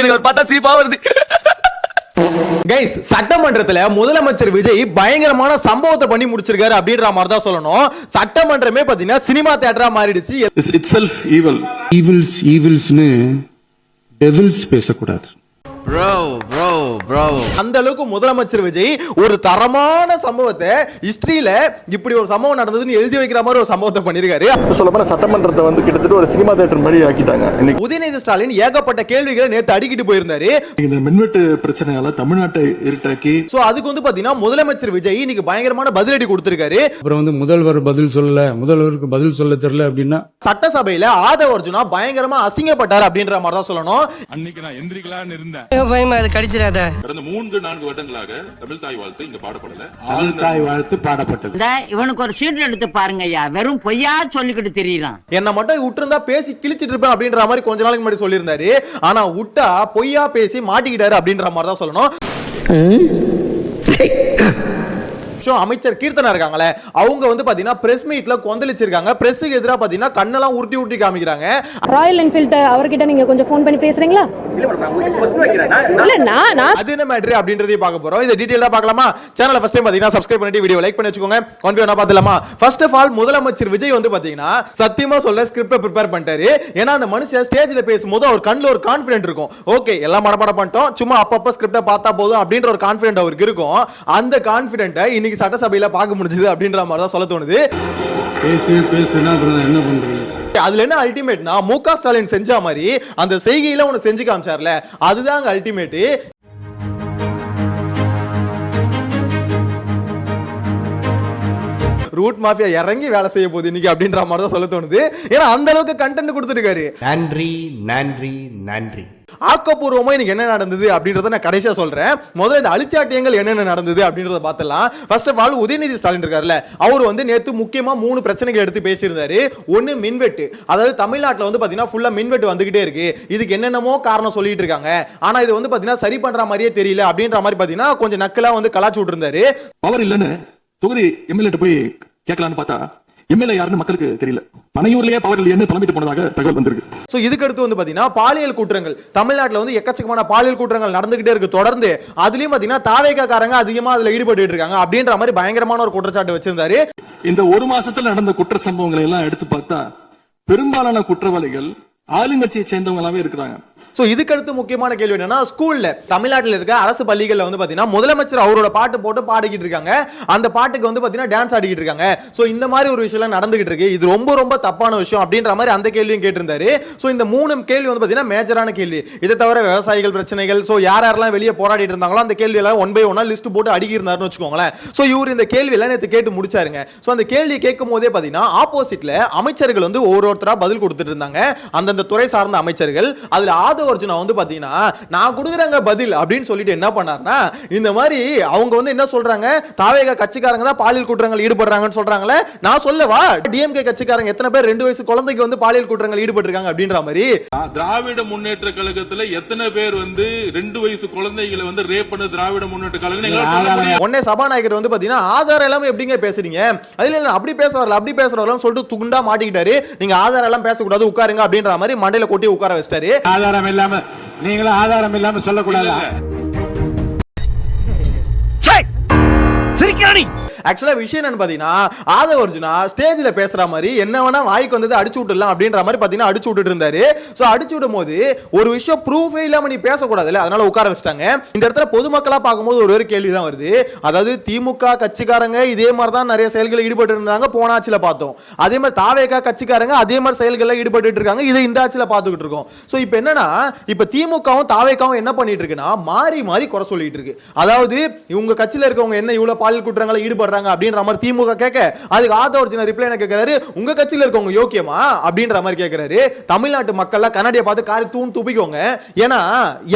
எனக்கு பார்த்தா சிரிப்பா வருது. கைஸ், சட்டமன்றத்துல முதலமைச்சர் விஜய் பயங்கரமான சம்பவத்தை பண்ணி முடிச்சிருக்காரு அப்படின்ற மாதிரி தான் சொல்லணும். சட்டமன்றமே பாத்தீங்கன்னா சினிமா தியேட்டரா மாறிடுச்சு. Itself evil. ஈவில்ஸ்னு டெவில்ஸ் பேசக்கூடாது. அந்த அளவுக்கு முதலமைச்சர் விஜய் ஒரு தரமான சம்பவத்தை ஹிஸ்டரியில இப்படி ஒரு சம்பவம் நடந்ததுன்னு எழுதி வைக்கிற மாதிரி ஒரு சம்பவத்தை பண்ணிருக்காரு. சொல்லப்போனா சட்டமன்றத்தை வந்து கிட்டத்தட்ட ஒரு சினிமா தியேட்டர் மாதிரி ஆக்கிட்டாங்க. உதயநிதி ஸ்டாலின் ஏகப்பட்ட கேள்விகளை நேத்து அடிக்கிட்டு போயிருந்தாரு. இந்த மின்வெட்டு பிரச்சனையால தமிழ்நாட்டை இருட்டாக்கி சோ அதுக்கு வந்து பாத்தீங்கன்னா முதலமைச்சர் விஜய் இன்னைக்கு பயங்கரமான பதிலடி கொடுத்திருக்காரு. அப்புறம் வந்து முதல்வர் பதில் சொல்லல, முதல்வருக்கு பதில் சொல்ல தெரியல அப்படின்னா சட்டசபையில ஆதவ அர்ஜுனா பயங்கரமா அசிங்கப்பட்டார் அப்படின்ற மாதிரி தான் சொல்லணும். அன்னைக்கு நான் எந்திரிக்கலாம்னு இருந்தேன். கடிச்சிடாத. கடந்த 3-4 வருடங்களாக தமிழ் தாய் வாழ்த்து இங்க பாடப்படல. தமிழ் தாய் வாழ்த்து பாடப்பட்டது. இவனுக்கு ஒரு சீட் எடுத்து பாருங்கய்யா, வெறும் பொய்யா சொல்லிக்கிட்டு தெரியலாம். என்ன மட்டும் விட்டுருந்தா பேசி கிழிச்சிட்டு இருப்பேன் அப்படின்ற மாதிரி கொஞ்ச நாளைக்கு முன்னாடி சொல்லியிருந்தாரு. ஆனா விட்டா பொய்யா பேசி மாட்டிக்கிட்டாரு அப்படின்ற மாதிரி தான் சொல்லணும். அமைச்சர் கீர்த்தனா இருக்காங்களே, அவங்க வந்து பாத்தீங்கன்னா பிரஸ் மீட்ல கொந்தளிச்சிருக்காங்க. பிரஸ்க்கு எதிராக பாத்தீங்கன்னா கண்ணெல்லாம் உருட்டி உருட்டி காமிக்கிறாங்க. ராயல் என்ஃபீல்ட் அவர்கிட்ட நீங்க கொஞ்சம் ஃபோன் பண்ணி பேசுறீங்களா? அது என்ன மேட்டர் அப்படின்றதையும் பார்க்க போறோம். இதை டீடைலா பார்க்கலாமா? சேனலை ஃபர்ஸ்ட் டைம் பாத்தீங்கன்னா சப்ஸ்கிரைப் பண்ணிட்டு வீடியோ லைக் பண்ணி வச்சுக்கோங்க. ஒன் பை ஒன்னா பார்த்தலாமா? ஃபர்ஸ்ட் ஆஃப் ஆல் முதலமைச்சர் விஜய் வந்து பாத்தீங்கன்னா சத்தியமா சொல்ல ஸ்கிரிப்ட் ப்ரிப்பேர் பண்ணிட்டாரு. ஏன்னா அந்த மனுஷன் ஸ்டேஜ்ல பேசும்போது அவர் கண்ணுல ஒரு கான்ஃபிடென்ட் இருக்கும். ஓகே, எல்லாம் மனப்பாடம் பண்ணிட்டோம், சும்மா அப்பப்ப ஸ்கிரிப்ட பார்த்தா போதும் அப்படின்ற ஒரு கான்ஃபிடென்ட் அவருக்கு இருக்கும். அந்த கான்ஃபிடென்ட்டை இன்னைக்கு சட்டசபையில பார்க்க முடிஞ்சது அப்படின்ற மாதிரி தான் சொல்ல தோணுது. பேசுனா என்ன பண்றது? அதுல என்ன அல்டிமேட்னா, முக ஸ்டாலின் செஞ்ச மாதிரி அந்த செய்கையில ஒன்னு செஞ்சு காமிச்சார்ல, அதுதான் அல்டிமேட். ரூட் மாஃபியா இறங்கி வேலை செய்ய போகுது இன்னைக்கு அப்படின்ற மாதிரி தான் சொல்ல தோணுது. ஏன்னா அந்த அளவுக்கு கண்டென்ட் கொடுத்துருக்காரு. நன்றி நன்றி நன்றி. ஆக்கப்பூர்வமா இன்னைக்கு என்ன நடந்தது அப்படின்றத நான் கடைசியா சொல்றேன். முதல்ல இந்த அழிச்சாட்டியங்கள் என்னென்ன நடந்தது அப்படின்றத பார்த்தலாம். First of all Udhayanidhi Stalin இருக்காருல்ல, அவர் வந்து நேத்து முக்கியமா 3 பிரச்சனைகள் எடுத்து பேசியிருந்தாரு. ஒன்னு மின்வெட்டு. அதாவது தமிழ்நாட்டில் வந்து பாத்தீங்கன்னா ஃபுல்லா மின்வெட்டு வந்துகிட்டே இருக்கு, இதுக்கு என்னென்னமோ காரணம் சொல்லிட்டு இருக்காங்க, ஆனா இது வந்து பாத்தீங்கன்னா சரி பண்ற மாதிரியே தெரியல அப்படின்ற மாதிரி பாத்தீங்கன்னா கொஞ்சம் நக்கலா வந்து கலாச்சு விட்டு இருந்தாரு. பவர் இல்லன்னு தொகுதி எம்எல்ஏ போய் கேட்கலான்னு பார்த்தா எம்எல்ஏ யாருன்னு மக்களுக்கு தெரியல. பனையூர்லயே பவர் இல்லைன்னு புலம்பிட்டு போனதாக தகவல் வந்திருக்கு. சோ இதுக்கு அடுத்து வந்து பாத்தீங்கன்னா பாலியல் குற்றங்கள் தமிழ்நாட்டுல வந்து எக்கச்சக்கமான பாலியல் குற்றங்கள் நடந்துகிட்டே இருக்கு தொடர்ந்து. அதுலயும் பாத்தீங்கன்னா தாவேகாரங்க அதிகமா அதுல ஈடுபட்டு இருக்காங்க அப்படின்ற மாதிரி பயங்கரமான ஒரு குற்றச்சாட்டு வச்சிருந்தாரு. இந்த ஒரு மாசத்துல நடந்த குற்ற சம்பவங்களை எல்லாம் எடுத்து பார்த்தா பெரும்பாலான குற்றவாளிகள் ஆளுங்கட்சியை சேர்ந்தவங்களாவே இருக்கிறாங்க. சோ இதுக்கு அடுத்து முக்கியமான கேள்வி என்னன்னா, ஸ்கூல்ல தமிழ்நாட்டில் இருக்க அரசு பள்ளிகள்ல வந்து பாத்தீங்கன்னா முதலமைச்சர் அவரோட பாட்டு போட்டு பாடிக்கிட்டு இருக்காங்க. அந்த பாட்டுக்கு வந்து பாத்தீங்கன்னா டான்ஸ் ஆடிக்கிட்டு இருக்காங்க. சோ இந்த மாதிரி ஒரு விஷயம் நடந்துகிட்டு இருக்கு, இது ரொம்ப ரொம்ப தப்பான விஷயம் அப்படின்ற மாதிரி அந்த கேள்வியும் கேட்டிருந்தாரு. சோ இந்த 3 கேள்வி வந்து பாத்தீங்கன்னா மேஜரான கேள்வி. இதை தவிர விவசாயிகள் பிரச்சனைகள், சோ யாரெல்லாம் வெளியே போராடிட்டு இருந்தாங்களோ அந்த கேள்வி எல்லாம் ஒன் பை ஒன்னா லிஸ்ட் போட்டு அடுக்கி இருந்தாருன்னு வச்சுக்கோங்களேன். சோ இவர் இந்த கேள்வி எல்லாம் நேத்து கேட்டு முடிச்சாருங்க. சோ அந்த கேள்வி கேட்கும் போதே பாத்தீங்கன்னா ஆப்போசிட்ல அமைச்சர்கள் வந்து ஒவ்வொருத்தரா பதில் கொடுத்துட்டு இருந்தாங்க, அந்தந்த துறை சார்ந்த அமைச்சர்கள். அதுல ஆதவ அர்ஜுனா வந்து பாத்தீங்கன்னா நான் கொடுக்குறேங்க பதில் அப்படின்னு சொல்லிட்டு என்ன பண்ணாருன்னா, இந்த மாதிரி அவங்க வந்து என்ன சொல்றாங்க, தாவேகா கட்சிக்காரங்க தான் பாலியல் குற்றங்கள் ஈடுபடுறாங்கன்னு சொல்றாங்களே, நான் சொல்லவா டிஎம்கே கட்சிக்காரங்க எத்தனை பேர் 2 வயசு குழந்தைக்கு வந்து பாலியல் குற்றங்கள் ஈடுபட்டு இருக்காங்க அப்படின்ற மாதிரி. திராவிட முன்னேற்ற கழகத்துல எத்தனை பேர் வந்து 2 வயசு குழந்தைகளை வந்து ரேப் பண்ண திராவிட முன்னேற்ற கழகம் உடனே சபாநாயகர் வந்து பாத்தீங்கன்னா ஆதாரம் எல்லாம் எப்படிங்க பேசுறீங்க, அதுல இல்ல அப்படி பேச வரல அப்படி பேச வரலன்னு சொல்லிட்டு துண்டா மாட்டிக்கிட்டாரு. நீங்க ஆதாரம் எல்லாம் பேசக்கூடாது உட்காருங்க அப்படின்ற மாதிரி மண்டையில கொட்டி உட்கார வச்சிட்டாரு. ஆதாரம் இல்லாம நீங்களும் ஆதாரம் இல்லாம சொல்லக்கூடாது. ஆக்சுவலா விஷயம் என்னன்னு பாத்தீங்கன்னா, ஆதவ அர்ஜுனா ஸ்டேஜ்ல பேசுற மாதிரி என்ன வேணா வாய்க்கு வந்தது அடிச்சு விட்டுலாம் அப்படின்ற மாதிரி பாத்தீங்கன்னா அடிச்சு விட்டுட்டு இருந்தாரு. சோ அடிச்சு விடும் போது ஒரு விஷயம் ப்ரூஃபே இல்லாம நீ பேசக்கூடாதுல்ல, அதனால உட்கார வச்சிட்டாங்க. இந்த இடத்துல பொதுமக்களா பார்க்கும்போது ஒரு கேள்வி தான் வருது. அதாவது திமுக கட்சிக்காரங்க இதே மாதிரி தான் நிறைய செயல்களில் ஈடுபட்டு இருந்தாங்க, போன ஆட்சியில பார்த்தோம். அதே மாதிரி தாவேகா கட்சிக்காரங்க அதே மாதிரி செயல்களில் ஈடுபட்டு இருக்காங்க, இதை இந்த ஆட்சியில பார்த்துக்கிட்டு இருக்கோம். சோ இப்போ என்னன்னா, இப்போ திமுகவும் தாவேகாவும் என்ன பண்ணிட்டு இருக்குன்னா மாறி மாறி குறை சொல்லிட்டு இருக்கு. அதாவது இவங்க கட்சியில இருக்கவங்க என்ன இவ்வளவு பாலியல் குற்றங்களை ஈடுபடுறாங்க அப்படின்ற மாதிரி திமுக கேட்க, அதுக்கு ஆதவ அர்ஜுனா ரிப்ளை என்ன கேட்கிறாரு, உங்க கட்சியில இருக்கவங்க யோக்கியமா அப்படின்ற மாதிரி கேட்கிறாரு. தமிழ்நாட்டு மக்கள் கண்ணாடியை பார்த்து காரி தூண் துப்பிக்கோங்க. ஏன்னா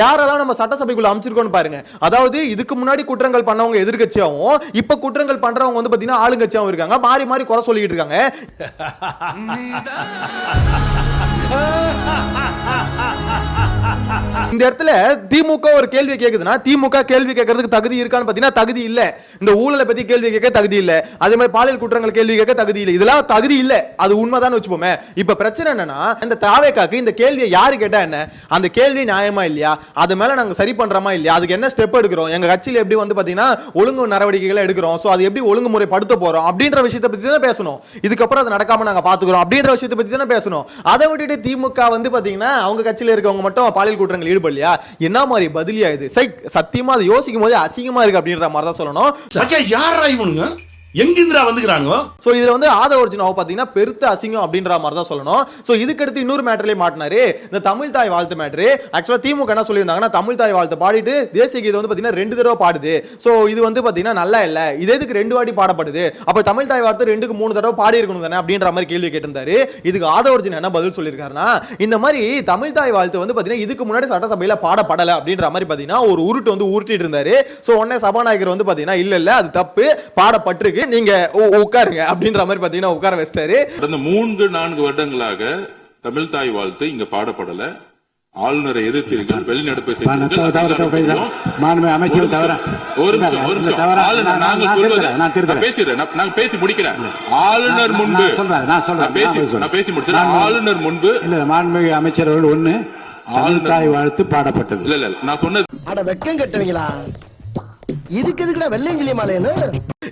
யாரெல்லாம் நம்ம சட்டசபைக்குள்ள அமைச்சிருக்கோம்னு பாருங்க. அதாவது இதுக்கு முன்னாடி குற்றங்கள் பண்ணவங்க எதிர்க்கட்சியாவும், இப்ப குற்றங்கள் பண்றவங்க வந்து பாத்தீங்கன்னா ஆளுங்கட்சியாவும் இருக்காங்க. மாறி மாறி குறை சொல்லிட்டு இருக்காங்க. இந்த இடத்துல திமுக ஒரு கேள்வி கேக்குதுன்னா திமுக கேள்வி கேட்கறதுக்கு தகுதி இருக்கான்னு பாத்தீங்கன்னா தகுதி இல்ல. இந்த ஊழலை பத்தி கேள்வி கேட்க தகுதி இல்ல, அதே மாதிரி பாலியல் குற்றங்கள் கேள்வி கேட்க தகுதி இல்ல. இதெல்லாம் தகுதி இல்ல, அது உண்மைதான் வச்சுப்போமே. இப்ப பிரச்சனை என்னன்னா இந்த தாவேக்காக்கு இந்த கேள்வியை யாரு கேட்டா என்ன, அந்த கேள்வி நியாயமா இல்லையா, அது மேல நாங்க சரி பண்றோமா இல்லையா, அதுக்கு என்ன ஸ்டெப் எடுக்கிறோம், எங்க கட்சியில எப்படி வந்து பாத்தீங்கன்னா ஒழுங்கு நடவடிக்கைகளை எடுக்கிறோம், சோ அது எப்படி ஒழுங்குமுறை படுத்த போறோம் அப்படின்ற விஷயத்தை பத்தி தான் பேசணும். இதுக்கப்புறம் அது நடக்காம நாங்க பாத்துக்கிறோம் அப்படின்ற விஷயத்தை பத்தி தானே பேசணும். அதை விட்டுட்டு திமுக வந்து பாத்தீங்கன்னா அவங்க கட்சியில இருக்கவங்க மட்டும் பாலியல் குற்றங்கள் ஈடுபடலையா, என்ன மாதிரி பதிலியா இது? சத்தியமா அதை யோசிக்கும் போது அசிங்கமா இருக்கு அப்படின்ற மாதிரி தான் சொல்லணும். யாரா இவனுங்க, எங்கிந்திரா வந்துக்கிறானுங்க? சோ இதுல வந்து ஆதவ அர்ஜுனாவை பாத்தீங்கன்னா பெருத்த அசிங்கம் அப்படின்ற மாதிரி தான் சொல்லணும். சோ இதுக்கு அடுத்து இன்னொரு மேட்டர்லயே மாட்டினாரு, இந்த தமிழ் தாய் வாழ்த்து மேட்டர். ஆக்சுவலா திமுக என்ன சொல்லியிருந்தாங்கன்னா தமிழ் தாய் வாழ்த்து பாடிட்டு தேசிய கீதம் வந்து பாத்தீங்கன்னா 2 தடவை பாடுது, சோ இது வந்து பாத்தீங்கன்னா நல்லா இல்ல, இது எதுக்கு 2 வாட்டி பாடப்படுது, அப்ப தமிழ் தாய் வாழ்த்து 2க்கு 3 தடவை பாடி இருக்கணும் தானே அப்படின்ற மாதிரி கேள்வி கேட்டிருந்தாரு. இதுக்கு ஆதவ அர்ஜுன் என்ன பதில் சொல்லியிருக்காருன்னா, இந்த மாதிரி தமிழ் தாய் வாழ்த்து வந்து பாத்தீங்கன்னா இதுக்கு முன்னாடி சட்டசபையில பாடப்படல அப்படின்ற மாதிரி பாத்தீங்கன்னா ஒரு உருட்டு வந்து உருட்டிட்டு இருந்தாரு. சோ உடனே சபாநாயகர் வந்து பாத்தீங்கன்னா இல்ல அது தப்பு, பாடப்பட்டிருக்கு, நீங்க உட்காருங்க அப்படின்ற மாதிரி பாத்தீங்கன்னா உட்கார வச்சிட்டாரு. கடந்த 3-4 வருடங்களாக தமிழ் தாய் வாழ்த்து இங்க பாடப்படல. ஆளுநரை எதிர்த்தீர்கள், வெளிநடப்பை செய்தீர்கள். நான் பேசி முடிக்கிறேன். ஆளுநர் முன்பு நான் பேசி முடிச்சேன். ஆளுநர் முன்பு மாண்புமிகு அமைச்சர் அவர்கள் ஒண்ணு தாய் வாழ்த்து பாடப்பட்டது. இல்ல நான் சொன்னது அட வெக்கம் கட்டுவீங்களா, இதுக்கு எதுக்குடா வெள்ளையங்கிலி மாலைன்னு.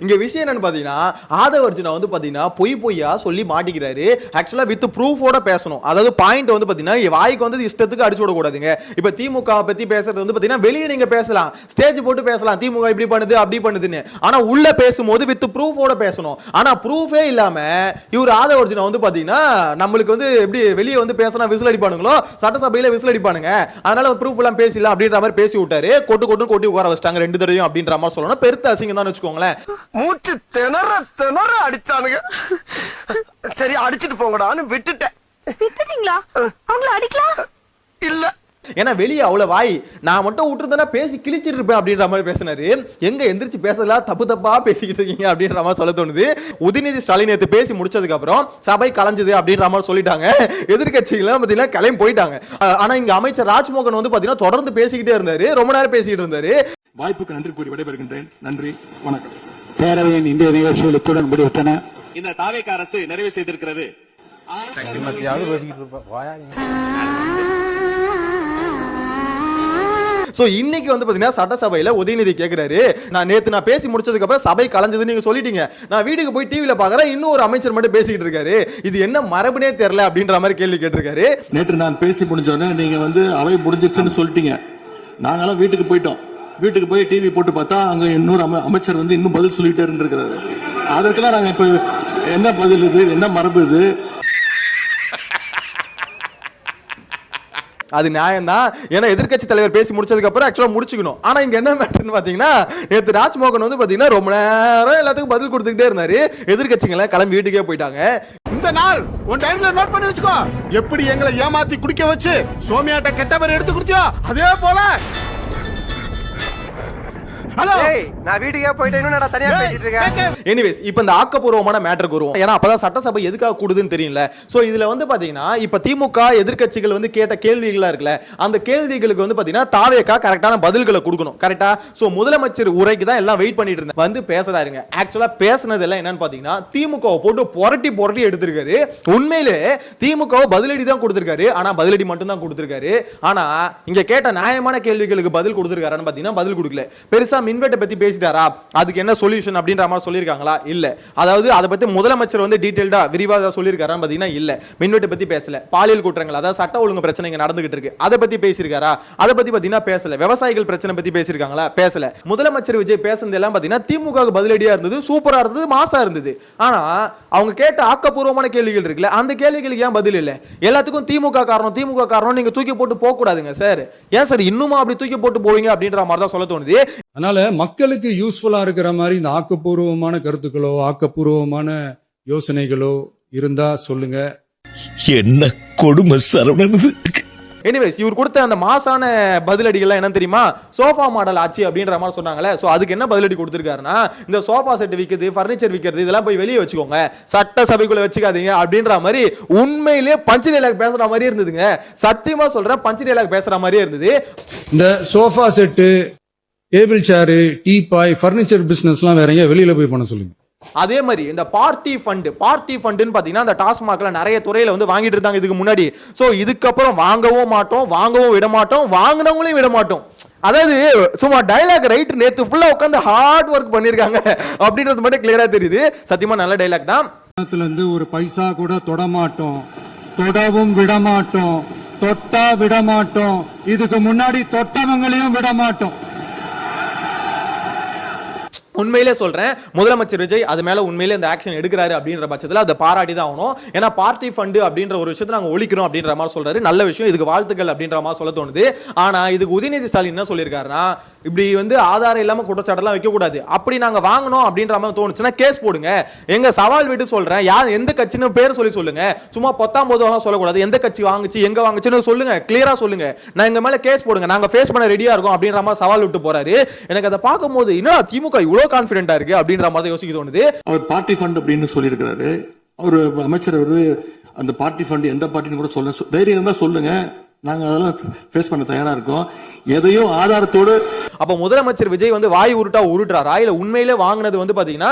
இங்க விஷயம் என்னன்னு பாத்தீங்கன்னா ஆதவ அர்ஜுனா வந்து பாத்தீங்கன்னா பொய்யா சொல்லி மாட்டிக்கிறாரு. ஆக்சுவலா வித் ப்ரூஃபோட பேசணும். அதாவது பாயிண்ட் வந்து பாத்தீங்கன்னா வாய்க்கு வந்து இஷ்டத்துக்கு அடிச்சு விட கூடாதுங்க. இப்ப திமுக பத்தி பேசுறது வந்து பாத்தீங்கன்னா வெளியே நீங்க பேசலாம், ஸ்டேஜ் போட்டு பேசலாம், திமுக இப்படி பண்ணுது அப்படி பண்ணுதுன்னு. ஆனா உள்ள பேசும்போது வித் ப்ரூஃபோட பேசணும். ஆனா ப்ரூஃபே இல்லாம இவர் ஆதவ அர்ஜுனா வந்து பாத்தீங்கன்னா நம்மளுக்கு வந்து எப்படி வெளியே வந்து பேசினா விசில் அடிப்பானுங்களோ சட்டசபையில விசில் அடிப்பானுங்க, அதனால ப்ரூஃப் எல்லாம் பேசலாம் அப்படின்ற மாதிரி பேசி விட்டாரு. கொட்டி உட்கார வச்சிட்டாங்க 2 தடவையும் அப்படின்ற மாதிரி சொல்லணும். பெருத்த அசிங்கம் தான் வச்சுக்கோங்களேன். மூச்சு திணற அடிச்சானுங்க. சரி அடிச்சிட்டு போங்கடான்னு விட்டுட்டேன். விட்டுட்டீங்களா? அவங்கள அடிக்கலாம் இல்ல, ஏன்னா வெளியே அவ்வளவு வாய், நான் மட்டும் விட்டுருந்தேன்னா பேசி கிழிச்சிட்டு இருப்பேன் அப்படின்ற மாதிரி பேசினாரு. எங்க எந்திரிச்சு பேசலாம், தப்பா பேசிக்கிட்டு இருக்கீங்க அப்படின்ற மாதிரி சொல்ல தோணுது. உதயநிதி ஸ்டாலின் நேற்று பேசி முடிச்சதுக்கு அப்புறம் சபை கலைஞ்சது அப்படின்ற மாதிரி சொல்லிட்டாங்க. எதிர்கட்சிகள் பாத்தீங்கன்னா கிளம்பி போயிட்டாங்க. ஆனா இங்க அமைச்சர் ராஜ்மோகன் வந்து பாத்தீங்கன்னா தொடர்ந்து பேசிக்கிட்டே இருந்தாரு, ரொம்ப நேரம் பேசிக்கிட்டு இருந்தாரு. வாய்ப்புக்கு நன்றி கூறி விடைபெறுகின்றேன். நன்றி, வணக்கம். பேரவையின் இந்திய நிகழ்ச்சிகள் இத்துடன் முடிவுற்றன. இந்த தாவேக அரசு நிறைவு செய்திருக்கிறது. சோ இன்னைக்கு வந்து பாத்தீங்கன்னா சட்டசபையில உதயநிதி கேக்குறாரு, நான் பேசி முடிச்சதுக்கு அப்புறம் சபை கலைஞ்சது நீங்க சொல்லிட்டீங்க, நான் வீட்டுக்கு போய் டிவில பாக்குறேன் இன்னும் ஒரு அமைச்சர் மட்டும் பேசிக்கிட்டு இருக்காரு, இது என்ன மரபுனே தெரியல அப்படின்ற மாதிரி கேள்வி கேட்டிருக்காரு. நேற்று நான் பேசி முடிஞ்சோடனே நீங்க வந்து அவை முடிஞ்சிருச்சுன்னு சொல்லிட்டீங்க. நாங்களாம் வீட்டுக்கு போயிட்டோம். வீட்டுக்கு போய் டிவி போட்டு பார்த்தா அங்க இன்னொரு அமைச்சர் வந்து இன்னும் பதில் சொல்லிட்டே இருந்திருக்கிறாரு. அதற்கெல்லாம் நாங்க இப்ப என்ன பதில் இது, என்ன மரபு இது? அது நியாயம் தான், ஏன்னா எதிர்க்கட்சி தலைவர் பேசி முடிச்சதுக்கு அப்புறம் ஆக்சுவலா முடிச்சுக்கணும். ஆனா இங்க என்ன மேட்டர்னு பாத்தீங்கன்னா நேத்து ராஜ்மோகன் வந்து பாத்தீங்கன்னா ரொம்ப நேரம் எல்லாத்துக்கும் பதில் கொடுத்துக்கிட்டே இருந்தாரு. எதிர்க்கட்சிகளை கிளம்பி வீட்டுக்கே போயிட்டாங்க. இந்த நாள் உன் டைரியில நோட் பண்ணி வச்சுக்கோ. எப்படி எங்களை ஏமாத்தி குடிக்க வச்சு சோமியாட்ட கெட்ட பேர் எடுத்து கொடுத்தியோ அதே போல. நான் வீட்டுக்கே போயிட்டேன்னு தனியா பேசிட்டு இருக்கேன். எனிவேஸ் இப்போ இந்த ஆக்கப்பூர்வமான மேட்டருக்கு வருவோம். ஏன்னா அப்பதான் சட்டசபை எதுக்காக கூடுதுன்னு தெரியல. சோ இதுல வந்து பாத்தீங்கன்னா இப்ப திமுக எதிர்க்கட்சிகள் வந்து கேட்ட கேள்விகளா இருக்குல்ல, அந்த கேள்விகளுக்கு வந்து பாத்தீங்கன்னா தாவேகா கரெக்டான பதில்களை கொடுக்கணும். கரெக்டா? சோ முதலமைச்சர் உரைக்கு தான் எல்லாம் வெயிட் பண்ணிட்டு இருந்தேன். வந்து பேசுறாருங்க. ஆக்சுவலா பேசுனது எல்லாம் என்னன்னு பாத்தீங்கன்னா திமுக போட்டு புரட்டி எடுத்திருக்காரு. உண்மையிலே திமுக பதிலடி தான் கொடுத்திருக்காரு. ஆனா பதிலடி மட்டும் தான் கொடுத்திருக்காரு. ஆனா இங்க கேட்ட நியாயமான கேள்விகளுக்கு பதில் கொடுத்திருக்காருன்னு பாத்தீங்கன்னா பதில் கொடுக்கல. பெருசா மின்வெட்டை பத்தி பேசிட்டாரா, அதுக்கு என்ன சொல்யூஷன் அப்படின்ற மாதிரி சொல்லியிருக்காங்களா? இல்ல. அதாவது அதை பத்தி முதலமைச்சர் வந்து டீடைல்டா விரிவாக சொல்லியிருக்காரான்னு பாத்தீங்கன்னா இல்ல. மின்வெட்டை பத்தி பேசல. பாலியல் குற்றங்கள், அதாவது சட்ட ஒழுங்கு பிரச்சனை இங்க நடந்துகிட்டு இருக்கு, அதை பத்தி பேசியிருக்காரா? அதை பத்தி பாத்தீங்கன்னா பேசல. விவசாயிகள் பிரச்சனை பத்தி பேசியிருக்காங்களா? பேசல. முதலமைச்சர் விஜய் பேசுனது எல்லாம் பாத்தீங்கன்னா திமுக பதிலடியா இருந்தது, சூப்பரா இருந்தது, மாசா இருந்தது. ஆனா அவங்க கேட்ட ஆக்கப்பூர்வமான கேள்விகள் இருக்குல்ல, அந்த கேள்விகளுக்கு ஏன் பதில் இல்ல? எல்லாத்துக்கும் திமுக காரணம் நீங்க தூக்கி போட்டு போக கூடாதுங்க சார். ஏன் சார் இன்னுமா அப்படி தூக்கி போட்டு போவீங்க அப்படின்ற மாதிரி தான் சொல்ல தோணுது. அதனால மக்களுக்கு யூஸ்ஃபுல்லா இருக்கிற மாதிரி இந்த ஆக்கப்பூர்வமான கருத்துக்களோ ஆக்கப்பூர்வமான யோசனைகளோ இருந்தா சொல்லுங்க. என்ன கொடுமை சரவணனது. எனிவேஸ் இவர் கொடுத்த அந்த மாசான பதிலடிகள்லாம் என்ன தெரியுமா? சோஃபா மாடல் ஆச்சு அப்படின்ற மாதிரி சொன்னாங்களே. சோ அதுக்கு என்ன பதிலடி கொடுத்திருக்காருன்னா, இந்த சோஃபா செட் விக்கிறது, ஃபர்னிச்சர் விக்கிறது இதெல்லாம் போய் வெளியே வச்சுக்கோங்க, சட்ட சபைக்குள்ள வச்சுக்காதீங்க அப்படின்ற மாதிரி உண்மையிலேயே பஞ்ச் டயலாக் பேசுற மாதிரி இருந்ததுங்க. சத்தியமா சொல்றேன், பஞ்ச் டயலாக் பேசுற மாதிரியே இருந்தது. இந்த sofa set, table chair, teapoy, furniture பிசினஸ்லாம் வேற எங்க வெளியில போய் பண்ண சொல்லுங்க. அதே மாதிரி இந்த பார்ட்டி ஃபண்டுன்னு பாத்தீங்கன்னா அந்த டாஸ்மாக்ல நிறைய துறையில வந்து வாங்கிட்டு இருந்தாங்க இதுக்கு முன்னாடி. சோ இதுக்கப்புறம் வாங்கவும் மாட்டோம், வாங்கவும் விட மாட்டோம், வாங்கினவங்களையும் விட மாட்டோம். அதாவது சும்மா டயலாக் ரைட் நேத்து ஃபுல்லா உட்காந்து ஹார்ட் ஒர்க் பண்ணிருக்காங்க அப்படின்றது மட்டும் கிளியரா தெரியுது. சத்தியமா நல்ல டயலாக் தான். இருந்து ஒரு பைசா கூட தொட மாட்டோம், தொடவும் விட மாட்டோம், தொட்டா விட மாட்டோம், இதுக்கு முன்னாடி தொட்டவங்களையும் விட மாட்டோம். உண்மையிலே சொல்றேன், முதலமைச்சர் விஜய் அது மேல உண்மையிலே இந்த ஆக்ஷன் எடுக்கிறாரு அப்படின்ற பட்சத்தில் அதை பாராட்டி தான் ஆகணும். ஏன்னா பார்ட்டி ஃபண்டு அப்படின்ற ஒரு விஷயத்தை நாங்கள் ஒழிக்கிறோம் அப்படின்ற மாதிரி சொல்றாரு. நல்ல விஷயம், இதுக்கு வாழ்த்துக்கள் அப்படின்ற மாதிரி சொல்ல தோணுது. ஆனா இதுக்கு உதயநிதி ஸ்டாலின் என்ன சொல்லியிருக்காருன்னா, இப்படி வந்து ஆதாரம் இல்லாம குற்றச்சாட்டெல்லாம் வைக்க கூடாது, அப்படி நாங்க வாங்கணும் அப்படின்ற மாதிரி தோணுச்சுன்னா கேஸ் போடுங்க. எங்க சவால் விட்டு சொல்றேன், யார் எந்த கட்சின்னு பேர் சொல்லி சொல்லுங்க, சும்மா பொத்தாம் போதும் சொல்லக்கூடாது. எந்த கட்சி வாங்குச்சு, எங்க வாங்குச்சுன்னு சொல்லுங்க, கிளியரா சொல்லுங்க, நான் எங்க மேல கேஸ் போடுங்க, நாங்க ஃபேஸ் பண்ண ரெடியா இருக்கோம் அப்படின்ற மாதிரி சவால் விட்டு போறாரு. எனக்கு அதை பார்க்கும்போது என்னடா திமுக இவ்வளவு கான்ஃபிடென்ட்டா இருக்கு அப்படின்ற மாதிரி யோசிக்க தோணுது. அவர் பார்ட்டி ஃபண்ட் அப்படின்னு சொல்லியிருக்கிறாரு. அவர் அமைச்சர் அந்த பார்ட்டி ஃபண்ட் எந்த பார்ட்டின்னு கூட சொல்ல தைரியம் இருந்தா சொல்லுங்க, நாங்க அதெல்லாம் ஃபேஸ் பண்ண தயாரா இருக்கோம். எதையும் ஆதாரத்தோடு. அப்ப முதலமைச்சர் விஜய் வந்து வாய் உருட்டுறாரா இல்ல உண்மையிலே வாங்கினது வந்து பாத்தீங்கன்னா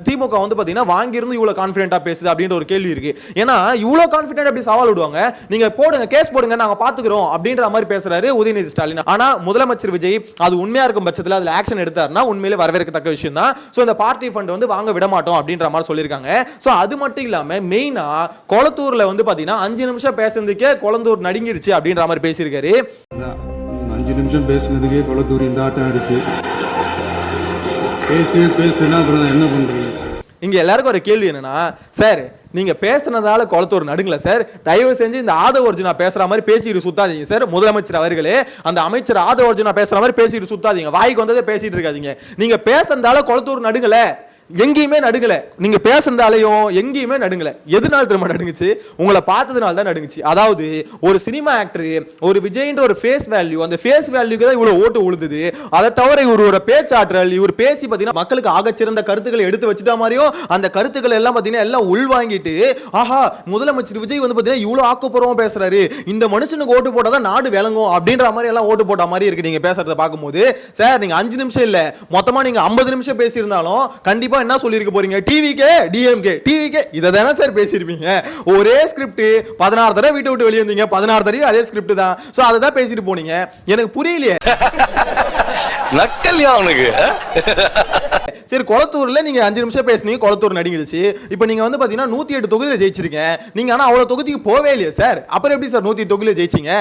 திமுக வந்து பாத்தீங்கன்னா வாங்கியிருந்து இவ்வளவு கான்ஃபிடென்ட்டா பேசுது அப்படின்ற ஒரு கேள்வி இருக்கு. ஏன்னா இவ்வளவு கான்ஃபிடென்ட் அப்படி சவால் விடுவாங்க, நீங்க போடுங்க, கேஸ் போடுங்க, நாங்க பாத்துக்கிறோம் அப்படின்ற மாதிரி பேசுறாரு உதயநிதி ஸ்டாலின். ஆனா முதலமைச்சர் விஜய் அது உண்மையா இருக்கும் பட்சத்தில் அதுல ஆக்ஷன் எடுத்தாருன்னா உண்மையிலே வரவேற்கத்தக்க விஷயம் தான். சோ இந்த பார்ட்டி ஃபண்ட் வந்து வாங்க விட மாட்டோம் அப்படின்ற மாதிரி சொல்லியிருக்காங்க. சோ அது மட்டும் இல்லாம மெயினா கொளத்தூர்ல வந்து பாத்தீங்கன்னா 5 நிமிஷம் பேசுறதுக்கே கொளத்தூர் நடுங்கிருச்சு அப்படின்ற மாதிரி பேசியிருக்காரு. 5 நிமிஷம் பேசுனதுக்கே கொளத்தூர் இந்த ஆட்டம் ஆயிடுச்சு. பேசுனா அப்புறம் என்ன பண்றீங்க? இங்க எல்லாருக்கும் ஒரு கேள்வி என்னன்னா, சார் நீங்க பேசுனதால கொளத்தூர் நடுங்கல சார், தயவு செஞ்சு இந்த ஆதவ அர்ஜுனா பேசுற மாதிரி பேசிட்டு சுத்தாதீங்க சார். முதலமைச்சர் அவர்களே, அந்த அமைச்சர் ஆதவ அர்ஜுனா பேசுற மாதிரி பேசிட்டு சுத்தாதீங்க, வாய்க்கு வந்ததே பேசிட்டு இருக்காதீங்க. நீங்க பேசுனதால கொளத்தூர் நடுங்கல, எங்கேயுமே நடுங்கல. நீங்க பேசுனதாலையும் எங்கேயுமே நடுங்கல. எதுனால திரும்ப நடுங்குச்சு? உங்களை பார்த்ததுனால தான் நடுங்குச்சு. அதாவது ஒரு சினிமா ஆக்டர், ஒரு விஜய்ன்ற ஒரு ஃபேஸ் வேல்யூ, அந்த ஃபேஸ் வேல்யூக்கு தான் இவ்வளவு ஓட்டு உழுதுது. அதை தவிர இவரோட பேச்சாற்றல், இவர் பேசி பார்த்தீங்கன்னா மக்களுக்கு ஆகச்சிறந்த கருத்துக்களை எடுத்து வச்சுட்டா மாதிரியும் அந்த கருத்துக்கள் எல்லாம் பார்த்தீங்கன்னா எல்லாம் உள்வாங்கிட்டு, ஆஹா முதலமைச்சர் விஜய் வந்து பார்த்தீங்கன்னா இவ்வளவு ஆக்கப்பூர்வமா பேசுறாரு, இந்த மனுஷனுக்கு ஓட்டு போட்டாதான் நாடு விளங்கும் அப்படின்ற மாதிரி எல்லாம் ஓட்டு போட்ட மாதிரி இருக்கு நீங்க பேசுறத பார்க்கும்போது. சார் நீங்க 5 நிமிஷம் இல்ல, மொத்தமா நீங்க 50 நிமிஷம் பேசியிருந்தாலும் கண்டிப்பா என்ன சொல்லிருக்க போறீங்க? டிவிகே டிஎம்கே டிவிகே இத தான சார் பேசிருப்பீங்க. ஒரே ஸ்கிரிப்ட் 16 தடவை வீட்டை விட்டு வெளிய வந்தீங்க, 16 தடவை அதே ஸ்கிரிப்ட் தான். சோ அத தான் பேசிட்டு போனீங்க. எனக்கு புரியலையே. நக்கல்யா அவனுக்கு. சரி கொளத்தூர்ல நீங்க 5 நிமிஷம் பேசுனீங்க, கொளத்தூர் நடுங்கிடுச்சு. இப்போ நீங்க வந்து பாத்தீங்கன்னா 108 தொகுதியில ஜெயிச்சிருக்கீங்க. நீங்க ஆனா அவ்வளவு தொகுதிக்கு போவே இல்லையே சார். அப்புறம் எப்படி சார் 108 தொகுதியில ஜெயிச்சீங்க?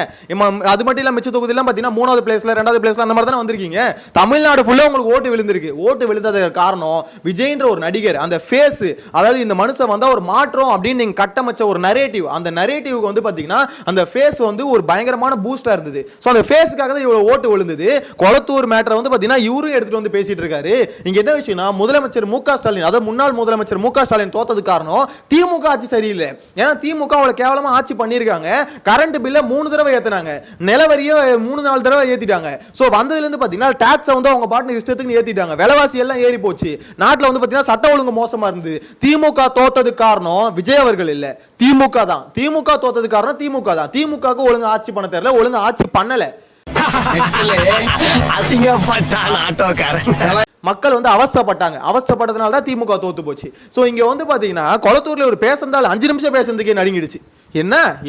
அது மட்டும் இல்ல மிச்ச தொகுதியில பாத்தீங்கன்னா 3வது பிளேஸ்ல 2வது பிளேஸ்ல அந்த மாதிரி தான வந்திருக்கீங்க. தமிழ்நாடு ஃபுல்லா உங்களுக்கு ஓட்டு விழுந்திருக்கு. ஓட்டு விழுந்ததுக்கு காரணம் விஜய்ன்ற ஒரு நடிகர், அந்த ஃபேஸ், அதாவது இந்த மனுஷன் வந்தா ஒரு மாற்றம் அப்படின்னு நீங்க கட்டமைச்ச ஒரு நரேட்டிவ், அந்த நரேட்டிவ்க்கு வந்து பாத்தீங்கன்னா அந்த ஃபேஸ் வந்து ஒரு பயங்கரமான பூஸ்டா இருந்தது. சோ அந்த ஃபேஸ்க்காக தான் இவ்வளவு ஓட்டு விழுந்தது. கொளத்தூர் மேட்டர் வந்து பாத்தீங்கன்னா இவரும் எடுத்துட்டு வந்து பேசிட்டு இருக்காரு. இங்க என்ன விஷயம்னா, முதலமைச்சர் மு.க. ஸ்டாலின், அதாவது முன்னாள் முதலமைச்சர் மு.க. ஸ்டாலின் தோத்தது காரணம் திமுக ஆட்சி சரியில்லை. ஏன்னா திமுக அவ்வளவு கேவலமா ஆட்சி பண்ணிருக்காங்க. கரண்ட் பில்ல 3 தடவை ஏத்துனாங்க, நிலவரியை 3-4 தடவை ஏத்திட்டாங்க. சோ வந்ததுல இருந்து பாத்தீங்கன்னா டாக்ஸ் வந்து அவங்க பாட்டு இஷ்டத்துக்கு ஏத்திட்டாங்க. விலைவாசி எல்லாம் ஏறி போச்சு. நாட்டுல வந்து பாத்தீங்கன்னா சட்ட ஒழுங்கு மோசமா இருந்து. திமுக தோத்தது காரணம் விஜய் அவர்கள் இல்ல, திமுக தான். திமுக தோத்தது காரணம் திமுக தான். திமுகக்கு ஒழுங்கு ஆட்சி பண்ண தெரியல, ஒழுங்கு ஆட்சி பண்ணல. மக்கள் வந்து அவஸ்தைப்பட்டாங்க. அவஸ்தைப்பட்டதுனால தான் திமுக தோத்து போச்சு. சோ இங்க வந்து பாத்தீங்கன்னா கொளத்தூர்ல ஒரு பேசுறதால 5 நிமிஷம் பேசுறதுக்கே நடுங்கிடுச்சு.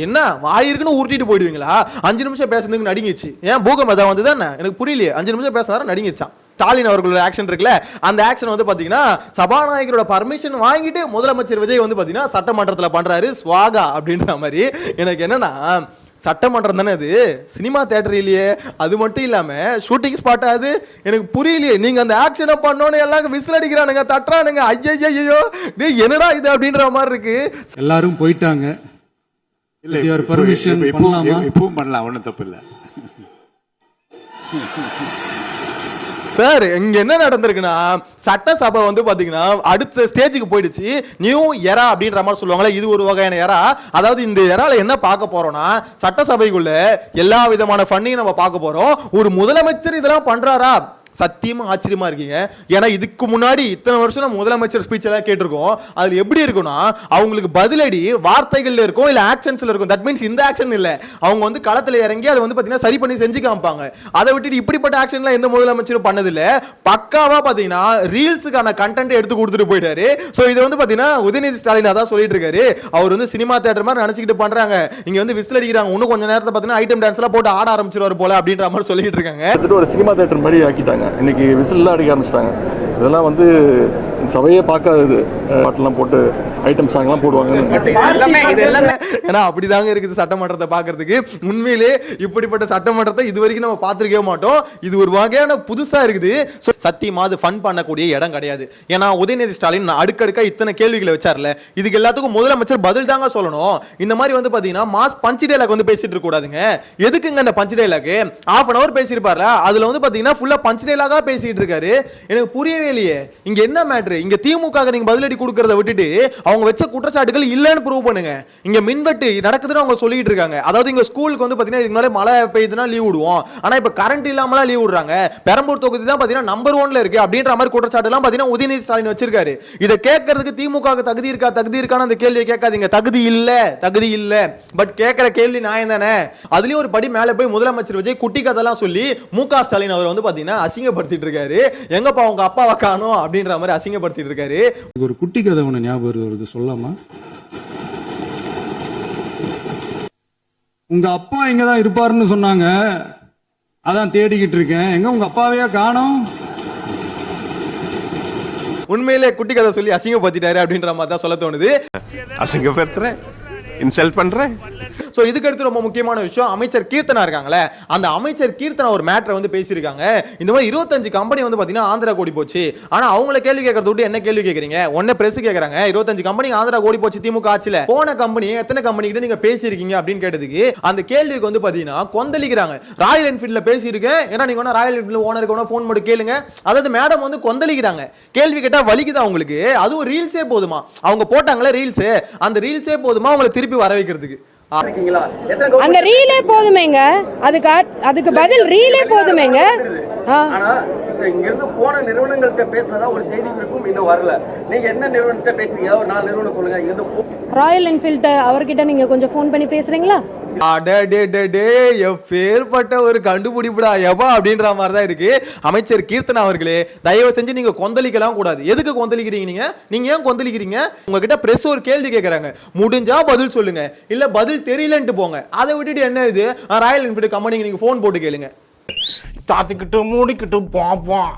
என்ன வாயிருக்குன்னு உருட்டிட்டு போயிடுவீங்களா? 5 நிமிஷம் பேசுறதுக்கு நடுங்கிடுச்சு. ஏன் பூகம்பம் வந்து தானே எனக்கு புரியலையே. 5 நிமிஷம் பேசுறதால நடுங்கிடுச்சான். ஸ்டாலின் அவர்களோட ஆக்ஷன் இருக்குல்ல, அந்த ஆக்ஷன் வந்து பாத்தீங்கன்னா சபாநாயகரோட பர்மிஷன் வாங்கிட்டு முதலமைச்சர் விஜய் வந்து பாத்தீங்கன்னா சட்டமன்றத்தில் பண்றாரு ஸ்வாகா அப்படின்ற மாதிரி. எனக்கு என்னன்னா, சட்டமன்றம் தானே அது, சினிமா தியேட்டர் இல்லையே. அது மட்டும் இல்லாம ஷூட்டிங் ஸ்பாட் அது. எனக்கு புரியலையே. நீங்க அந்த ஆக்ஷனை பண்ணோன்னு எல்லாம் விசில் அடிக்கிறானுங்க, தட்டுறானுங்க. ஐயோ என்னடா இது அப்படின்ற மாதிரி இருக்கு. எல்லாரும் போயிட்டாங்க. இல்ல பர்மிஷன் பண்ணலாமா? இப்பவும் பண்ணலாம், ஒண்ணும் தப்பு இல்ல. சார் இங்க என்ன நடந்திருக்குன்னா சட்டசபை வந்து பாத்தீங்கன்னா அடுத்த ஸ்டேஜுக்கு போயிடுச்சு. நியூ எரா அப்படின்ற மாதிரி சொல்லுவாங்களே, இது ஒரு வகையான எரா. அதாவது இந்த எரால என்ன பார்க்க போறோம்னா சட்டசபைக்குள்ள எல்லா விதமான ஃபண்ணையும் நம்ம பார்க்க போறோம். ஒரு முதலமைச்சர் இதெல்லாம் பண்றாரா? சத்தியமா ஆச்சரியமா இருக்கீங்க. ஏன்னா இதுக்கு முன்னாடி இத்தனை வருஷம் நம்ம முதலமைச்சர் ஸ்பீச் எல்லாம் கேட்டிருக்கோம். அது எப்படி இருக்கும்னா அவங்களுக்கு பதிலடி வார்த்தைகள்ல இருக்கும், இல்ல ஆக்ஷன்ஸ்ல இருக்கும். தட் மீன்ஸ் இந்த ஆக்ஷன் இல்ல, அவங்க வந்து களத்துல இறங்கி அதை வந்து பாத்தீங்கன்னா சரி பண்ணி செஞ்சு காமிப்பாங்க. அதை விட்டுட்டு இப்படிப்பட்ட ஆக்ஷன்லாம் எந்த முதலமைச்சரும் பண்ணது இல்ல. பக்காவா பாத்தீங்கன்னா ரீல்ஸுக்கான கண்டென்ட் எடுத்து கொடுத்துட்டு போயிட்டாரு. சோ இதை வந்து பாத்தீங்கன்னா உதயநிதி ஸ்டாலின் அதான் சொல்லிட்டு இருக்காரு. அவர் வந்து சினிமா தியேட்டர் மாதிரி நினைச்சுக்கிட்டு பண்றாங்க, இங்க வந்து விசில் அடிக்கிறாங்க, இன்னும் கொஞ்ச நேரத்தை பாத்தீங்கன்னா ஐட்டம் டான்ஸ் எல்லாம் போட்டு ஆட ஆரம்பிச்சிருவாரு போல அப்படின்ற மாதிரி சொல்லிட்டு இருக்காங்க. ஒரு சினிமா தேட்டர் மாதிரி ஆக்கிட்டாங்க. இன்னைக்கு விசில்லாம் அடிக்க ஆரம்பிச்சிட்டாங்க. இதெல்லாம் வந்து சபையே பார்க்காதது. பாட்டெல்லாம் போட்டு ஐட்டம் சாங்லாம் போடுவாங்க. ஏன்னா அப்படிதாங்க இருக்குது சட்டமன்றத்தை பார்க்கறதுக்கு. உண்மையிலே இப்படிப்பட்ட சட்டமன்றத்தை இது வரைக்கும் நம்ம பார்த்துருக்கவே மாட்டோம். இது ஒரு வகையான புதுசா இருக்குது. சத்தியமா அது ஃபன் பண்ணக்கூடிய இடம் கிடையாது. ஏன்னா உதயநிதி ஸ்டாலின் அடுக்கடுக்கா இத்தனை கேள்விகளை வச்சார்ல, இதுக்கு எல்லாத்துக்கும் முதலமைச்சர் பதில் தாங்க சொல்லணும். இந்த மாதிரி வந்து பாத்தீங்கன்னா மாஸ் பஞ்ச் டைலாக் வந்து பேசிட்டு இருக்க கூடாதுங்க. எதுக்குங்க இந்த பஞ்ச் டைலாக்? ½ an hour பேசியிருப்பார்ல, அதுல வந்து பாத்தீங்கன்னா ஃபுல்லா பஞ்ச் டைலாகா பேசிட்டு இருக்காரு. எனக்கு புரியவே இல்லையே இங்க என்ன மேட்ரு. இங்க திமுக நீங்க பதிலடி கொடுக்கறத விட்டுட்டு அவங்க வச்ச குற்றச்சாட்டுகள் இல்லன்னு ப்ரூவ் பண்ணுங்க. இங்க மின்வெட்டு நடக்குதுன்னு அவங்க சொல்லிட்டு இருக்காங்க. அதாவது இங்க ஸ்கூலுக்கு வந்து பாத்தீங்கன்னா இதுக்கு முன்னாடி மழை பெய்யுதுன்னா லீவ் விடுவோம், ஆனா இப்ப கரண்ட் இல்லாமலாம் லீவ் விடுறாங்க. பெரம்பூர் தொகுதி தான் பாத்தீங்கன்னா நம்பர் 1ல இருக்கு அப்படின்ற மாதிரி குற்றச்சாட்டு எல்லாம் பாத்தீங்கன்னா உதயநிதி ஸ்டாலின் வச்சிருக்காரு. இதை கேட்கறதுக்கு திமுக தகுதி இருக்கான்னு அந்த கேள்வியை கேட்காதீங்க. தகுதி இல்ல. பட் கேட்கிற கேள்வி நியாயம் தானே. அதுலயும் ஒரு படி மேல போய் முதலமைச்சர் விஜய் குட்டி கதெல்லாம் சொல்லி மு.க. ஸ்டாலின் அவர் வந்து பாத்தீங்கன்னா அசிங்கப்படுத்திட்டு இருக்காரு. எங்கப்பா உங்க அப்பாவை காணோம் அப்படின்ற மாதிரி அசிங்கப்படுத்திட்டு இருக்காரு. ஒரு குட்டி கதை ஒன்று ஞாபகம் வருது, சொல்லாமா? உங்க அப்பா எங்கதான் இருப்பாருன்னு சொன்னாங்க, அதான் தேடிக்கிட்டு இருக்கேன். எங்க உங்க அப்பாவையா காணோம்? உண்மையிலே குட்டி கதை சொல்லி அசிங்கப்படுத்திட்டாரு அப்படின்ற மாதிரி தான் சொல்ல தோணுது. அசிங்கப்படுத்துறேன், இன்சல்ட் பண்றேன். சோ இதுக்கு அடுத்து ரொம்ப முக்கியமான விஷயம், அமைச்சர் கீர்த்தனா இருக்காங்களே, அந்த அமைச்சர் கீர்த்தனா ஒரு மேட்டரை வந்து பேசியிருக்காங்க. இந்த மாதிரி 25 கம்பெனி வந்து பாத்தீங்கன்னா ஆந்திரா கோடி போச்சு. ஆனா அவங்கள கேள்வி கேட்கறத விட்டு என்ன கேள்வி கேட்கறீங்க? ஒன்னே பிரஸ் கேட்கறாங்க, 25 கம்பெனி ஆந்திரா கோடி போச்சு திமுக ஆட்சியில, போன கம்பெனி எத்தனை கம்பெனி கிட்ட நீங்க பேசியிருக்கீங்க அப்படின்னு கேட்டதுக்கு அந்த கேள்விக்கு வந்து பாத்தீங்கன்னா கொந்தளிக்கிறாங்க. ராயல் என்ஃபீல்ட்ல பேசியிருக்கேன், ஏன்னா நீங்க ஒன்னா ராயல் என்ஃபீல்ட் ஓனருக்கு ஒன்னா போன் பண்ணி கேளுங்க. அதாவது மேடம் வந்து கொந்தளிக்கிறாங்க. கேள்வி கேட்டா வலிக்குதா உங்களுக்கு? அதுவும் ரீல்ஸே போதுமா? அவங்க போட்டாங்களே ரீல்ஸ், அந்த ரீல்ஸே போதுமா உங்களை திருப்பி வர வைக்கிறதுக்கு? அந்த ரீலே போதுமேங்க, அதுக்கு பதில் ரீலே போதுமேங்க. ஆனா இங்க இருந்து போன நிறுவனங்கள்ட்ட பேசினதா ஒரு செய்தி இருக்கும், இன்னும் வரல. நீங்க என்ன நிறுவனத்தை பேசுறீங்க? ஒரு 4 நிறுவனம் சொல்லுங்க. இங்க இருந்து ராயல் என்ஃபீல்ட் அவர்கிட்ட நீங்க கொஞ்சம் ஃபோன் பண்ணி பேசுறீங்களா? எப்பேற்பட்ட ஒரு கண்டுபிடிப்புடா எவா அப்படின்ற மாதிரி தான் இருக்கு. அமைச்சர் கீர்த்தனா அவர்களே, தயவு செஞ்சு நீங்க கொந்தளிக்கலாம் கூடாது. எதுக்கு கொந்தளிக்கிறீங்க? நீங்க ஏன் கொந்தளிக்கிறீங்க? உங்ககிட்ட பிரஸ் ஒரு கேள்வி கேட்கறாங்க, முடிஞ்சா பதில் சொல்லுங்க, இல்ல பதில் தெரியலன்ட்டு போங்க. அதை விட்டுட்டு என்ன இது ராயல் என்ஃபீல்ட் கம்பெனிக்கு நீங்க போன் போட்டு கேளுங்க. சாத்திக்கிட்டு மூடிக்கிட்டு பாப்போம்,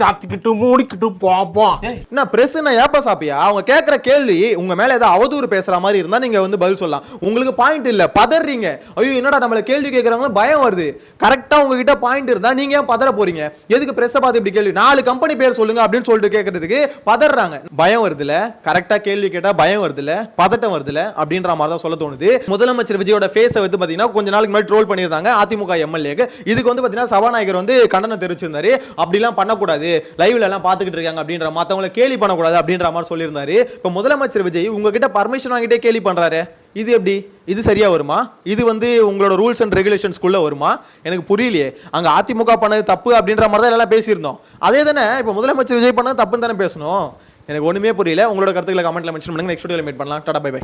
சாத்திக்கிட்டு மூடிக்கிட்டு பாப்போம். என்ன பிரஸ் ஏப்பா சாப்பியா? அவங்க கேட்கிற கேள்வி உங்க மேல ஏதாவது அவதூறு பேசுற மாதிரி இருந்தா நீங்க வந்து பதில் சொல்லலாம். உங்களுக்கு பாயிண்ட் இல்ல, பதறீங்க. ஐயோ என்னடா நம்மள கேள்வி கேட்கறாங்க பயம் வருது. கரெக்டா உங்ககிட்ட பாயிண்ட் இருந்தா நீங்க ஏன் பதற போறீங்க? எதுக்கு பிரஸ் பார்த்து இப்படி கேள்வி 4 கம்பெனி பேர் சொல்லுங்க அப்படின்னு சொல்லிட்டு கேட்கறதுக்கு பதறாங்க. பயம் வருதுல, கரெக்டா கேள்வி கேட்டா பயம் வருதுல, பதட்டம் வருதுல அப்படின்ற மாதிரி தான் சொல்ல தோணுது. முதலமைச்சர் விஜயோட ஃபேஸை வந்து பாத்தீங்கன்னா கொஞ்ச நாளுக்கு முன்னாடி ட்ரோல் பண்ணியிருந்தாங்க அதிமுக எம்எல்ஏக்கு. இதுக்கு வந்து பாத்தீங்கன்னா சபாநாயகர் வந்து கண்டனம் தெரிவிச்சிருந்தாரு. அப்படிலாம் பண்ணக்கூடாது, லைவ்ல எல்லாம் பாத்துக்கிட்டு இருக்காங்க அப்படின்ற, மத்தவங்களை கேலி பண்ணக்கூடாது அப்படின்ற மாதிரி சொல்லியிருந்தாரு. இப்ப முதலமைச்சர் விஜய் உங்ககிட்ட பர்மிஷன் வாங்கிட்டே கேலி பண்றாரு. இது எப்படி? இது சரியா வருமா? இது வந்து உங்களோட ரூல்ஸ் அண்ட் ரெகுலேஷன்ஸ்குள்ள வருமா? எனக்கு புரியலையே. அங்க அதிமுக பண்ணது தப்பு அப்படின்ற மாதிரி தான் எல்லாம் பேசியிருந்தோம். அதே தானே இப்ப முதலமைச்சர் விஜய் பண்ணது தப்புன்னு தானே பேசணும். எனக்கு ஒண்ணுமே புரியல. உங்களோட கருத்துக்களை கமெண்ட்ல மென்ஷன் பண்ணுங்க. நெக்ஸ்ட் வீடியோல மீட் பண்ணலாம். Tata bye by.